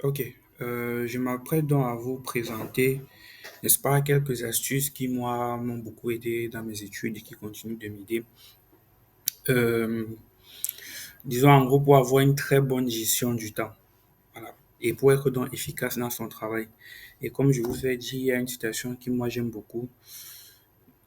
Ok, je m'apprête donc à vous présenter, n'est-ce pas, quelques astuces qui, moi, m'ont beaucoup aidé dans mes études et qui continuent de m'aider. Euh, Disons, en gros, pour avoir une très bonne gestion du temps, voilà, et pour être donc efficace dans son travail. Et comme je vous ai dit, il y a une citation qui, moi, j'aime beaucoup,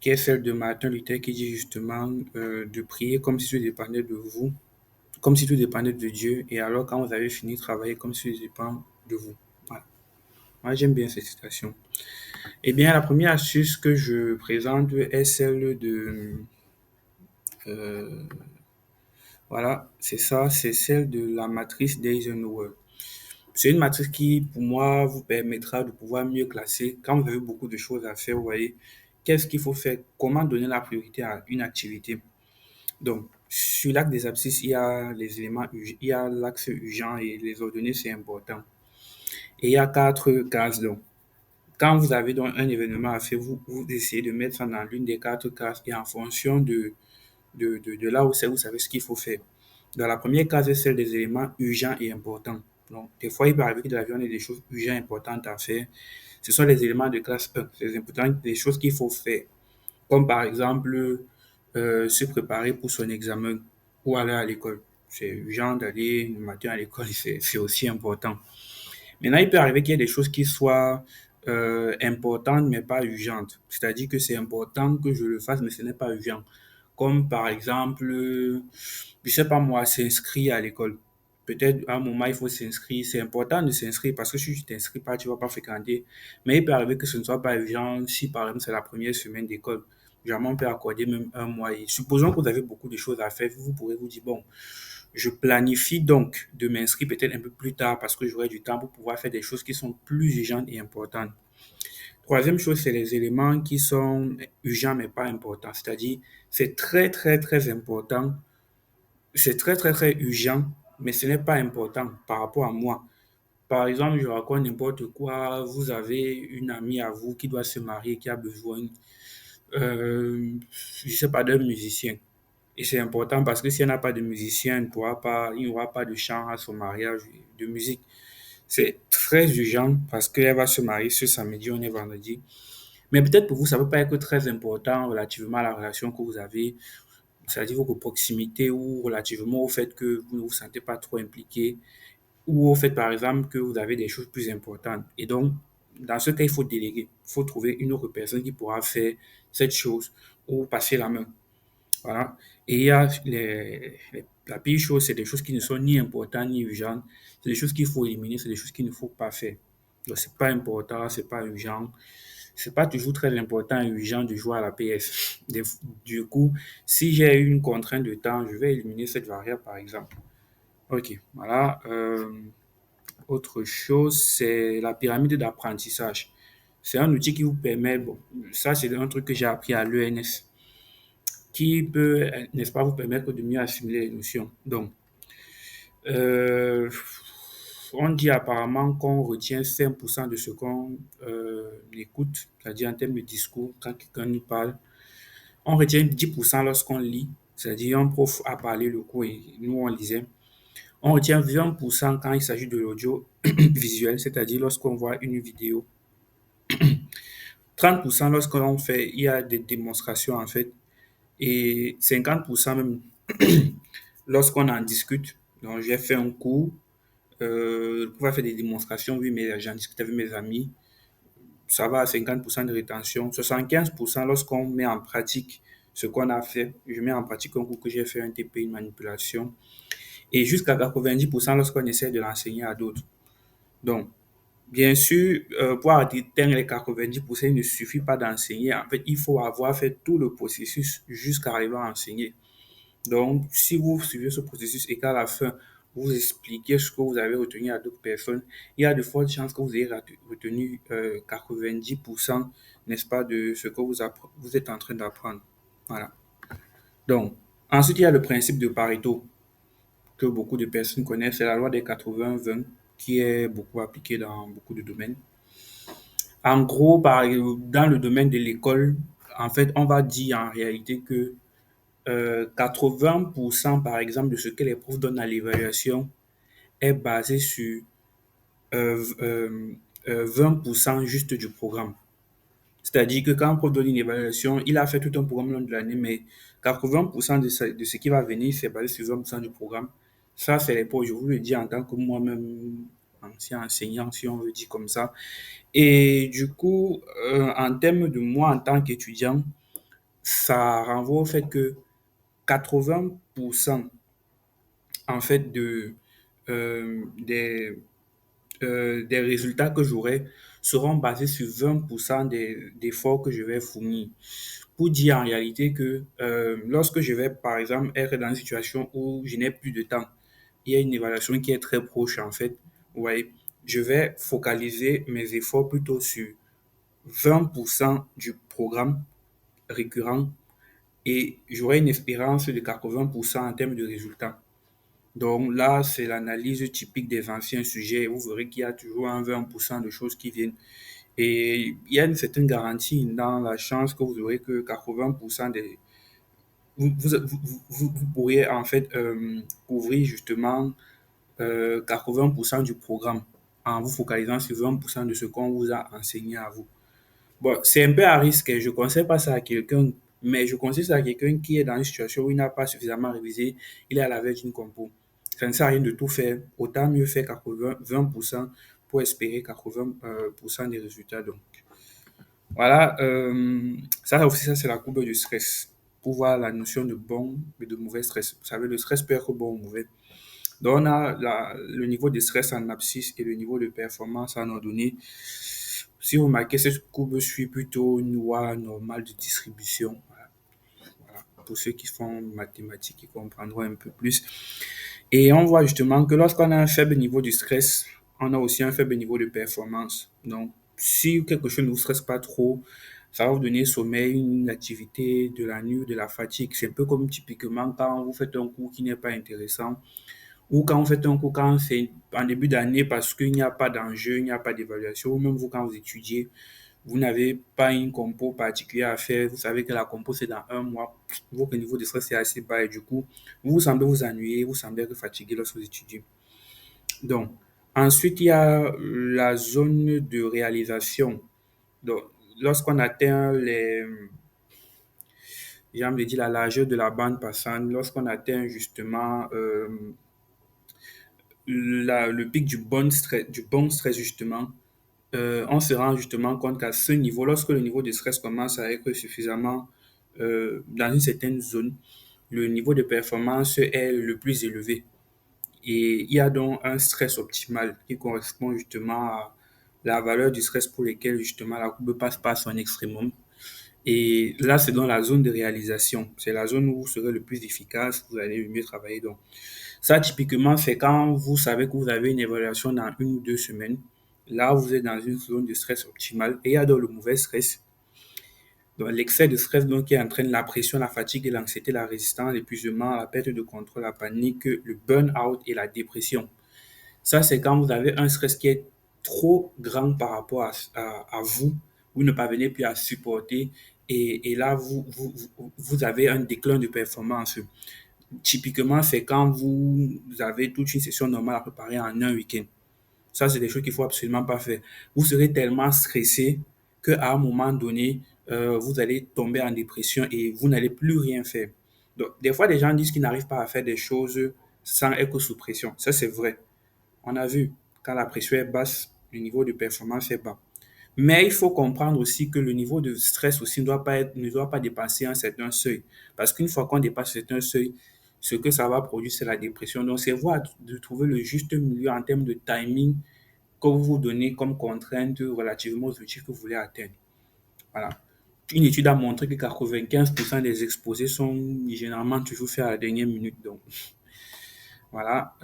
qui est celle de Martin Luther qui dit justement de prier comme si tout dépendait de vous, comme si tout dépendait de Dieu, et alors quand vous avez fini de travailler, comme si tout dépend de vous. Voilà. Moi, j'aime bien cette citation. Eh bien, la première astuce que je présente est celle de, euh, voilà, c'est ça, c'est celle de la matrice d'Eisenhower. C'est une matrice qui, pour moi, vous permettra de pouvoir mieux classer quand vous avez beaucoup de choses à faire. Vous voyez, qu'est-ce qu'il faut faire, comment donner la priorité à une activité. Donc, sur l'axe des abscisses, il y a les éléments, il y a l'axe urgent et les ordonnées, c'est important. Et il y a quatre cases. Donc, quand vous avez donc un événement à faire, vous essayez de mettre ça dans l'une des quatre cases et en fonction de là où c'est, vous savez ce qu'il faut faire. Dans la première case, c'est celle des éléments urgents et importants. Donc, des fois, il peut arriver que dans l'avion, il y ait des choses urgentes et importantes à faire. Ce sont les éléments de classe 1, c'est important, des choses qu'il faut faire. Comme par exemple, se préparer pour son examen ou aller à l'école. C'est urgent d'aller le matin à l'école, c'est aussi important. Maintenant, il peut arriver qu'il y ait des choses qui soient importantes mais pas urgentes. C'est-à-dire que c'est important que je le fasse mais ce n'est pas urgent. Comme par exemple, je sais pas moi, s'inscrire à l'école. Peut-être à un moment, il faut s'inscrire. C'est important de s'inscrire parce que si tu t'inscris pas, tu vas pas fréquenter. Mais il peut arriver que ce ne soit pas urgent si par exemple c'est la première semaine d'école. Jamais on peut accorder même un mois. Et supposons que vous avez beaucoup de choses à faire, vous pourrez vous dire, bon, je planifie donc de m'inscrire peut-être un peu plus tard parce que j'aurai du temps pour pouvoir faire des choses qui sont plus urgentes et importantes. Troisième chose, c'est les éléments qui sont urgents mais pas importants. C'est-à-dire, c'est très, très, très important. C'est très, très, très urgent, mais ce n'est pas important par rapport à moi. Par exemple, je raconte n'importe quoi. Vous avez une amie à vous qui doit se marier, qui a besoin, je sais pas, d'un musicien. Et c'est important parce que si elle n'a pas de musicien, il n'y aura pas de chant à son mariage, de musique. C'est très urgent parce qu'elle va se marier ce samedi, on est vendredi. Mais peut-être pour vous, ça ne peut pas être très important relativement à la relation que vous avez, c'est-à-dire votre proximité ou relativement au fait que vous ne vous sentez pas trop impliqué ou au fait, par exemple, que vous avez des choses plus importantes. Et donc, dans ce cas, il faut déléguer. Il faut trouver une autre personne qui pourra faire cette chose ou passer la main. Voilà. Et il y a la pire chose, c'est des choses qui ne sont ni importantes ni urgentes. C'est des choses qu'il faut éliminer, c'est des choses qu'il ne faut pas faire. Donc, c'est pas important, c'est pas urgent. C'est pas toujours très important et urgent de jouer à la PS. Du coup, si j'ai une contrainte de temps, je vais éliminer cette variable, par exemple. OK, voilà. Autre chose, c'est la pyramide d'apprentissage. C'est un outil qui vous permet, bon, ça c'est un truc que j'ai appris à l'ENS, qui peut, n'est-ce pas, vous permettre de mieux assimiler les notions. Donc, euh, on dit apparemment qu'on retient 5% de ce qu'on écoute, c'est-à-dire en termes de discours, quand quelqu'un nous parle. On retient 10% lorsqu'on lit, c'est-à-dire un prof a parlé le cours et nous on lisait. On retient 20% quand il s'agit de l'audio visuel, c'est-à-dire lorsqu'on voit une vidéo. 30% lorsqu'on fait, il y a des démonstrations en fait, et 50% même lorsqu'on en discute. Donc j'ai fait un cours, pour faire des démonstrations, oui, mais j'en discute avec mes amis. Ça va à 50% de rétention. 75% lorsqu'on met en pratique ce qu'on a fait. Je mets en pratique un cours que j'ai fait, un TP, une manipulation. Et jusqu'à 90% lorsqu'on essaie de l'enseigner à d'autres. Donc, bien sûr, pour atteindre les 90%, il ne suffit pas d'enseigner. En fait, il faut avoir fait tout le processus jusqu'à arriver à enseigner. Donc, si vous suivez ce processus et qu'à la fin, vous expliquez ce que vous avez retenu à d'autres personnes, il y a de fortes chances que vous ayez retenu 90%, n'est-ce pas, de ce que vous êtes en train d'apprendre. Voilà. Donc, ensuite, il y a le principe de Pareto que beaucoup de personnes connaissent. C'est la loi des 80-20 qui est beaucoup appliquée dans beaucoup de domaines. En gros, dans le domaine de l'école, en fait, on va dire en réalité que 80% par exemple de ce que les profs donnent à l'évaluation est basé sur euh, 20% juste du programme. C'est-à-dire que quand on donne une évaluation, il a fait tout un programme long de l'année, mais 80% de ce qui va venir, c'est basé sur 20% du programme. Ça, c'est les points, je vous le dis en tant que moi-même, ancien enseignant, si on veut dire comme ça. Et du coup, en termes de moi en tant qu'étudiant, ça renvoie au fait que 80% en fait des résultats que j'aurai seront basés sur 20% des efforts que je vais fournir. Pour dire en réalité que lorsque je vais, par exemple, être dans une situation où je n'ai plus de temps, il y a une évaluation qui est très proche, en fait, vous voyez, je vais focaliser mes efforts plutôt sur 20% du programme récurrent et j'aurai une espérance de 80% en termes de résultats. Donc là, c'est l'analyse typique des anciens sujets. Vous verrez qu'il y a toujours un 20% de choses qui viennent. Et il y a une certaine garantie dans la chance que vous aurez que 80% des... Vous pourriez en fait couvrir justement 80% du programme en vous focalisant sur 20% de ce qu'on vous a enseigné à vous. Bon, c'est un peu à risque. Je ne conseille pas ça à quelqu'un, mais je conseille ça à quelqu'un qui est dans une situation où il n'a pas suffisamment révisé, il est à la veille d'une compo. Ça ne sert à rien de tout faire. Autant mieux faire 80, 20% pour espérer 80% des résultats. Donc, voilà. Ça aussi, ça, c'est la courbe du stress. Pour voir la notion de bon et de mauvais stress. Vous savez, le stress peut être bon ou mauvais. Donc, on a le niveau de stress en abscisse et le niveau de performance en ordonnée. Si vous remarquez, cette courbe suit plutôt une loi normale de distribution. Voilà. Voilà. Pour ceux qui font mathématiques, qui comprendront un peu plus. Et on voit justement que lorsqu'on a un faible niveau de stress, on a aussi un faible niveau de performance. Donc, si quelque chose ne vous stresse pas trop, ça va vous donner sommeil, une activité de la nuit, de la fatigue. C'est un peu comme typiquement quand vous faites un cours qui n'est pas intéressant ou quand vous faites un cours, quand c'est en début d'année parce qu'il n'y a pas d'enjeu, il n'y a pas d'évaluation, ou même vous, quand vous étudiez, vous n'avez pas une compo particulière à faire, vous savez que la compo c'est dans un mois, votre niveau de stress est assez bas et du coup, vous semblez vous ennuyer, vous semblez être fatigué lorsque vous étudiez. Donc, ensuite, il y a la zone de réalisation. Donc, lorsqu'on atteint j'ai envie de dire la largeur de la bande passante, lorsqu'on atteint justement le pic du bon stress justement, on se rend justement compte qu'à ce niveau, lorsque le niveau de stress commence à être suffisamment dans une certaine zone, le niveau de performance est le plus élevé. Et il y a donc un stress optimal qui correspond justement à la valeur du stress pour lequel justement la courbe passe par son extrémum. Et là, c'est dans la zone de réalisation. C'est la zone où vous serez le plus efficace, vous allez le mieux travailler. Donc, ça, typiquement, c'est quand vous savez que vous avez une évaluation dans 1 ou 2 semaines. Là, vous êtes dans une zone de stress optimale. Et il y a donc le mauvais stress. Donc, l'excès de stress donc, qui entraîne la pression, la fatigue, l'anxiété, la résistance, l'épuisement, la perte de contrôle, la panique, le burn-out et la dépression. Ça, c'est quand vous avez un stress qui est trop grand par rapport à vous. Vous ne parvenez plus à supporter. Et là, vous avez un déclin de performance. Typiquement, c'est quand vous avez toute une session normale à préparer en un week-end. Ça, c'est des choses qu'il faut absolument pas faire. Vous serez tellement stressé qu'à un moment donné, vous allez tomber en dépression et vous n'allez plus rien faire. Donc, des fois, des gens disent qu'ils n'arrivent pas à faire des choses sans être sous pression. Ça, c'est vrai. On a vu, quand la pression est basse, le niveau de performance est bas. Mais il faut comprendre aussi que le niveau de stress aussi ne doit pas dépasser un certain seuil. Parce qu'une fois qu'on dépasse un certain seuil, ce que ça va produire, c'est la dépression. Donc, c'est voir de trouver le juste milieu en termes de timing que vous vous donnez comme contrainte relativement aux objectifs que vous voulez atteindre. Voilà. Une étude a montré que 95% des exposés sont généralement toujours faits à la dernière minute. Donc, voilà.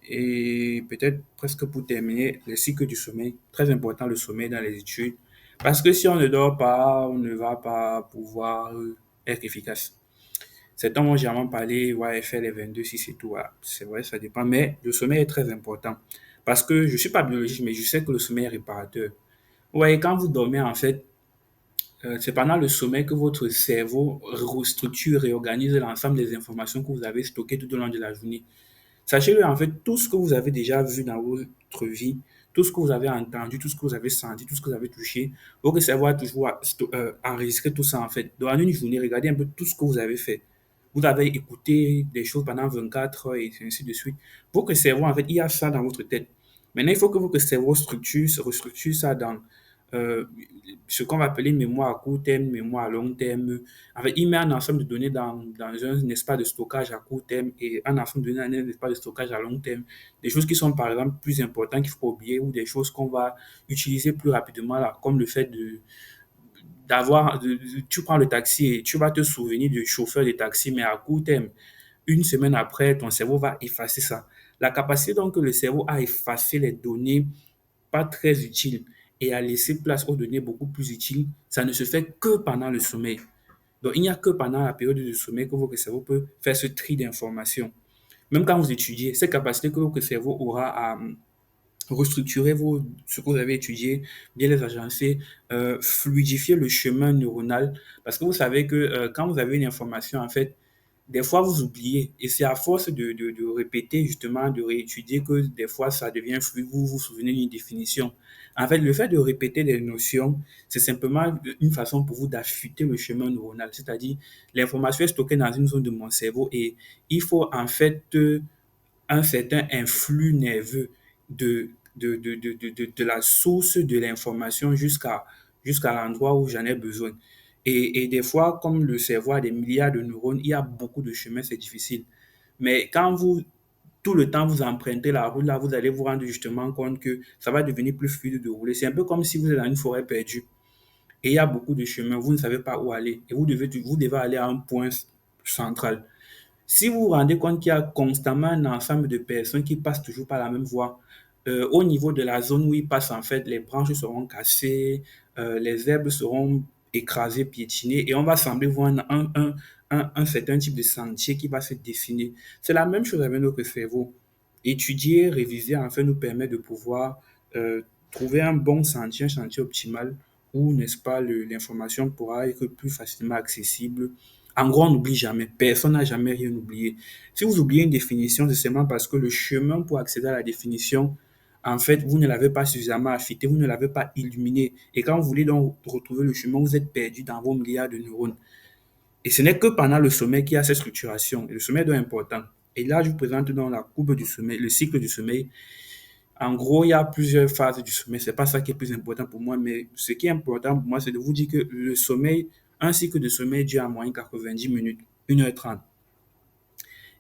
Et peut-être presque pour terminer, le cycle du sommeil. Très important le sommeil dans les études. Parce que si on ne dort pas, on ne va pas pouvoir être efficace. Certains vont généralement parler, ouais, faire les 22-6 et tout. Voilà. C'est vrai, ça dépend. Mais le sommeil est très important. Parce que je ne suis pas biologiste, mais je sais que le sommeil est réparateur. Vous voyez, quand vous dormez, en fait, c'est pendant le sommeil que votre cerveau restructure, réorganise l'ensemble des informations que vous avez stockées tout au long de la journée. Sachez-le, en fait, tout ce que vous avez déjà vu dans votre vie, tout ce que vous avez entendu, tout ce que vous avez senti, tout ce que vous avez touché, votre cerveau a toujours enregistré tout ça, en fait. Donc, en une journée, regardez un peu tout ce que vous avez fait. Vous avez écouté des choses pendant 24 heures et ainsi de suite. Votre cerveau, en fait, il y a ça dans votre tête. Maintenant, il faut que votre cerveau restructure ça dans euh, ce qu'on va appeler mémoire à court terme, mémoire à long terme. En fait, il met un ensemble de données dans un espace de stockage à court terme et un ensemble de données dans un espace de stockage à long terme. Des choses qui sont, par exemple, plus importantes qu'il ne faut pas oublier ou des choses qu'on va utiliser plus rapidement, là, comme le fait tu prends le taxi et tu vas te souvenir du chauffeur de taxi, mais à court terme. Une semaine après, ton cerveau va effacer ça. La capacité donc que le cerveau a effacé les données pas très utiles et à laisser place aux données beaucoup plus utiles, ça ne se fait que pendant le sommeil. Donc, il n'y a que pendant la période de sommeil que votre cerveau peut faire ce tri d'informations. Même quand vous étudiez, cette capacité que votre cerveau aura à restructurer ce que vous avez étudié, bien les agencer, fluidifier le chemin neuronal. Parce que vous savez que quand vous avez une information, en fait, des fois, vous oubliez. Et c'est à force de répéter, justement, de réétudier que des fois, ça devient fluide. Vous vous souvenez d'une définition. En fait, le fait de répéter des notions, c'est simplement une façon pour vous d'affûter le chemin neuronal. C'est-à-dire, l'information est stockée dans une zone de mon cerveau et il faut en fait un certain influx nerveux de la source de l'information jusqu'à l'endroit où j'en ai besoin. Et des fois, comme le cerveau a des milliards de neurones, il y a beaucoup de chemins, c'est difficile. Mais quand tout le temps, vous empruntez la route, là, vous allez vous rendre justement compte que ça va devenir plus fluide de rouler. C'est un peu comme si vous êtes dans une forêt perdue et il y a beaucoup de chemins, vous ne savez pas où aller et vous devez aller à un point central. Si vous vous rendez compte qu'il y a constamment un ensemble de personnes qui passent toujours par la même voie, au niveau de la zone où ils passent, en fait, les branches seront cassées, les herbes seront écrasées, piétinées, et on va sembler voir un certain type de sentier qui va se dessiner. C'est la même chose avec notre cerveau. Étudier, réviser, en fait, nous permet de pouvoir trouver un bon sentier, un sentier optimal, où, n'est-ce pas, l'information pourra être plus facilement accessible. En gros, on n'oublie jamais. Personne n'a jamais rien oublié. Si vous oubliez une définition, c'est seulement parce que le chemin pour accéder à la définition, en fait, vous ne l'avez pas suffisamment affûté, vous ne l'avez pas illuminé. Et quand vous voulez donc retrouver le chemin, vous êtes perdu dans vos milliards de neurones. Et ce n'est que pendant le sommeil qu'il y a cette structuration. Et le sommeil est donc important. Et là, je vous présente dans la courbe du sommeil, le cycle du sommeil. En gros, il y a plusieurs phases du sommeil. C'est pas ça qui est plus important pour moi, mais ce qui est important pour moi, c'est de vous dire que le sommeil, un cycle de sommeil dure en moyenne 90 minutes, 1h30.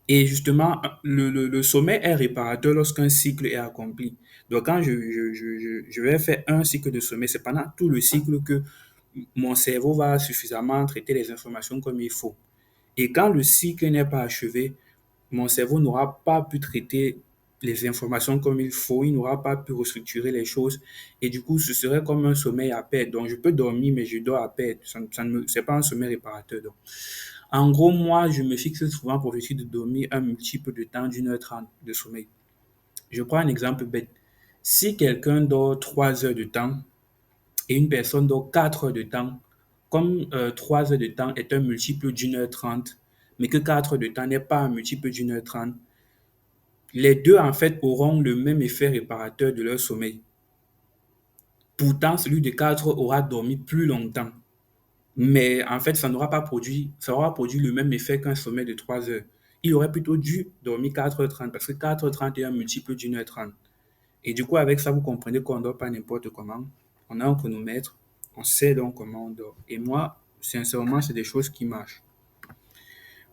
Et justement, le sommeil est réparateur lorsqu'un cycle est accompli. Donc, quand je vais faire un cycle de sommeil, c'est pendant tout le cycle que mon cerveau va suffisamment traiter les informations comme il faut. Et quand le cycle n'est pas achevé, mon cerveau n'aura pas pu traiter les informations comme il faut, il n'aura pas pu restructurer les choses. Et du coup, ce serait comme un sommeil à perte. Donc, je peux dormir, mais je dors à perte. C'est pas un sommeil réparateur. Donc. En gros, moi, je me fixe souvent pour essayer de dormir un multiple de temps d'1h30 de sommeil. Je prends un exemple bête. Si quelqu'un dort 3 heures de temps et une personne dort 4 heures de temps, comme 3 heures de temps est un multiple d'1h30, mais que 4 heures de temps n'est pas un multiple d'1h30, les deux, en fait, auront le même effet réparateur de leur sommeil. Pourtant, celui de 4 heures aura dormi plus longtemps. Mais en fait, ça aura produit le même effet qu'un sommeil de 3 heures. Il aurait plutôt dû dormir 4h30 parce que 4h30 est un multiple d'1h30. Et du coup, avec ça, vous comprenez qu'on ne dort pas n'importe comment. On a un chronomètre, on sait donc comment on dort. Et moi, sincèrement, c'est des choses qui marchent.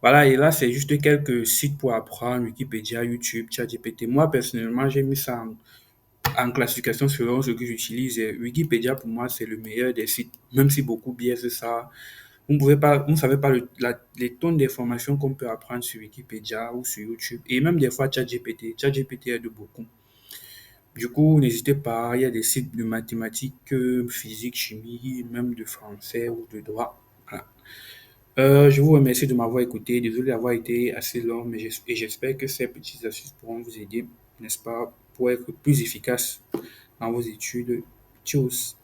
Voilà, et là, c'est juste quelques sites pour apprendre, Wikipédia, YouTube, ChatGPT. Moi, personnellement, j'ai mis ça en classification selon ce que j'utilise. Et Wikipédia, pour moi, c'est le meilleur des sites, même si beaucoup biaisent ça. Vous ne savez pas les tonnes d'informations qu'on peut apprendre sur Wikipédia ou sur YouTube et même des fois ChatGPT. ChatGPT aide beaucoup. Du coup, n'hésitez pas, il y a des sites de mathématiques, physique, chimie, même de français ou de droit. Voilà. Je vous remercie de m'avoir écouté. Désolé d'avoir été assez long, mais j'espère que ces petites astuces pourront vous aider, n'est-ce pas, pour être plus efficace dans vos études. Tchuss.